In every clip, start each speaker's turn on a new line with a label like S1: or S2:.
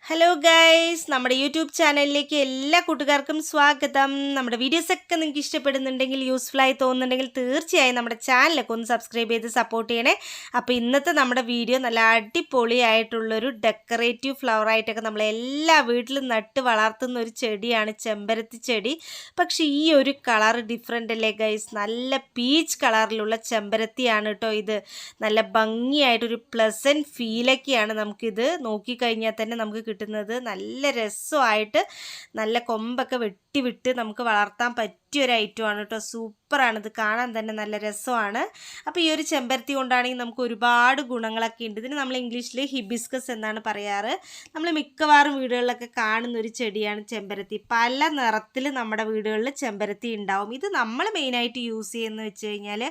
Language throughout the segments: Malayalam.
S1: ഹലോ ഗൈസ്, നമ്മുടെ യൂട്യൂബ് ചാനലിലേക്ക് എല്ലാ കൂട്ടുകാർക്കും സ്വാഗതം. നമ്മുടെ വീഡിയോസൊക്കെ നിങ്ങൾക്ക് ഇഷ്ടപ്പെടുന്നുണ്ടെങ്കിൽ, യൂസ്ഫുൾ ആയി തോന്നുന്നുണ്ടെങ്കിൽ തീർച്ചയായും നമ്മുടെ ചാനലൊക്കെ ഒന്ന് സബ്സ്ക്രൈബ് ചെയ്ത് സപ്പോർട്ട് ചെയ്യണേ. അപ്പോൾ ഇന്നത്തെ നമ്മുടെ വീഡിയോ നല്ല അടിപൊളിയായിട്ടുള്ളൊരു ഡെക്കറേറ്റീവ് ഫ്ലവറായിട്ടൊക്കെ നമ്മളെല്ലാ വീട്ടിലും നട്ട് വളർത്തുന്ന ഒരു ചെടിയാണ് ചെമ്പരത്തി ചെടി. പക്ഷേ ഈ ഒരു കളർ ഡിഫറെൻ്റ് അല്ലേ ഗൈസ്? നല്ല പീച്ച് കളറിലുള്ള ചെമ്പരത്തിയാണ് കേട്ടോ ഇത്. നല്ല ഭംഗിയായിട്ടൊരു പ്ലസൻറ്റ് ഫീലൊക്കെയാണ് നമുക്കിത് നോക്കിക്കഴിഞ്ഞാൽ തന്നെ നമുക്ക് കിട്ടുന്നത്. നല്ല രസമായിട്ട് നല്ല കൊമ്പൊക്കെ വെട്ടിവിട്ട് നമുക്ക് വളർത്താൻ പറ്റിയൊരു ഐറ്റമാണ് കേട്ടോ. സൂപ്പറാണ്, ഇത് കാണാൻ തന്നെ നല്ല രസമാണ്. അപ്പോൾ ഈ ഒരു ചെമ്പരത്തി കൊണ്ടാണെങ്കിൽ നമുക്ക് ഒരുപാട് ഗുണങ്ങളൊക്കെ ഉണ്ട്. ഇതിന് നമ്മൾ ഇംഗ്ലീഷിൽ ഹിബിസ്കസ് എന്നാണ് പറയാറ്. നമ്മൾ മിക്കവാറും വീടുകളിലൊക്കെ കാണുന്ന ഒരു ചെടിയാണ് ചെമ്പരത്തി. പല നിറത്തിൽ നമ്മുടെ വീടുകളിൽ ചെമ്പരത്തി ഉണ്ടാവും. ഇത് നമ്മൾ മെയിനായിട്ട് യൂസ് ചെയ്യുന്നത് വെച്ച് കഴിഞ്ഞാൽ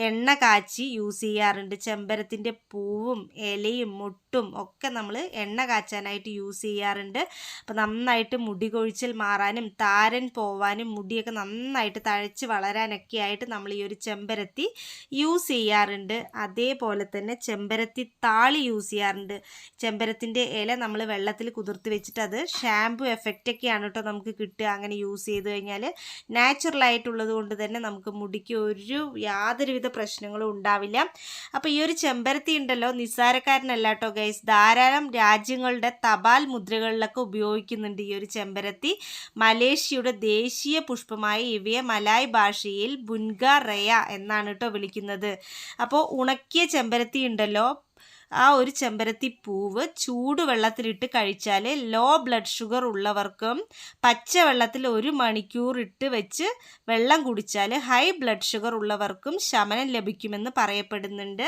S1: എണ്ണ കാച്ചി യൂസ് ചെയ്യാറുണ്ട്. ചെമ്പരത്തിൻ്റെ പൂവും ഇലയും മുട്ടും ഒക്കെ നമ്മൾ എണ്ണ കാച്ചാനായിട്ട് യൂസ് ചെയ്യാറുണ്ട്. അപ്പോൾ നന്നായിട്ട് മുടി കൊഴിച്ചിൽ മാറാനും താരൻ പോവാനും മുടിയൊക്കെ നന്നായിട്ട് തഴച്ച് വളരാനൊക്കെ ആയിട്ട് നമ്മൾ ഈ ഒരു ചെമ്പരത്തി യൂസ് ചെയ്യാറുണ്ട്. അതേപോലെ തന്നെ ചെമ്പരത്തി താളി യൂസ് ചെയ്യാറുണ്ട്. ചെമ്പരത്തിൻ്റെ ഇല നമ്മൾ വെള്ളത്തിൽ കുതിർത്ത് വെച്ചിട്ട് അത് ഷാമ്പു എഫക്റ്റൊക്കെയാണ് കേട്ടോ നമുക്ക് കിട്ടുക. അങ്ങനെ യൂസ് ചെയ്ത് കഴിഞ്ഞാൽ നാച്ചുറലായിട്ടുള്ളത് കൊണ്ട് തന്നെ നമുക്ക് മുടിക്ക് യാതൊരുവിധ പ്രശ്നങ്ങളും ഉണ്ടാവില്ല. അപ്പോൾ ഈ ഒരു ചെമ്പരത്തി ഉണ്ടല്ലോ നിസ്സാരക്കാരനല്ല കേട്ടോ ഗൈസ്. ധാരാളം രാജ്യങ്ങളുടെ തപാൽ മുദ്രകളിലൊക്കെ ഉപയോഗിക്കുന്നുണ്ട് ഈ ഒരു ചെമ്പരത്തി. മലേഷ്യയുടെ ദേശീയ പുഷ്പമായി ഇവയെ മലായ് ഭാഷയിൽ ബുൻഗ റയ എന്നാണ് കേട്ടോ വിളിക്കുന്നത്. അപ്പോൾ ഉണക്കിയ ചെമ്പരത്തി ഉണ്ടല്ലോ, ആ ഒരു ചെമ്പരത്തി പൂവ് ചൂടുവെള്ളത്തിലിട്ട് കഴിച്ചാൽ ലോ ബ്ലഡ് ഷുഗർ ഉള്ളവർക്കും പച്ചവെള്ളത്തിൽ 1 മണിക്കൂർ ഇട്ട് വെച്ച് വെള്ളം കുടിച്ചാൽ ഹൈ ബ്ലഡ് ഷുഗർ ഉള്ളവർക്കും ശമനം ലഭിക്കുമെന്ന് പറയപ്പെടുന്നുണ്ട്.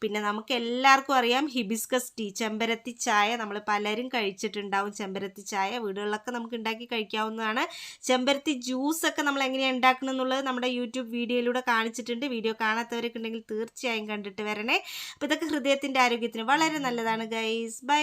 S1: പിന്നെ നമുക്ക് എല്ലാവർക്കും അറിയാം ഹിബിസ്കസ് ടീ, ചെമ്പരത്തി ചായ നമ്മൾ പലരും കഴിച്ചിട്ടുണ്ടാവും. ചെമ്പരത്തി ചായ വീടുകളിലൊക്കെ നമുക്ക് ഉണ്ടാക്കി കഴിക്കാവുന്നതാണ്. ചെമ്പരത്തി ജ്യൂസൊക്കെ നമ്മൾ എങ്ങനെയാണ് ഉണ്ടാക്കുന്നത് എന്നുള്ളത് നമ്മുടെ യൂട്യൂബ് വീഡിയോയിലൂടെ കാണിച്ചിട്ടുണ്ട്. വീഡിയോ കാണാത്തവരൊക്കെ ഉണ്ടെങ്കിൽ തീർച്ചയായും കണ്ടിട്ട് വരണേ. അപ്പോൾ ഇതൊക്കെ ഹൃദയത്തിൻ്റെ ആരോഗ്യത്തിന് വളരെ നല്ലതാണ് ഗൈസ്. ബൈ.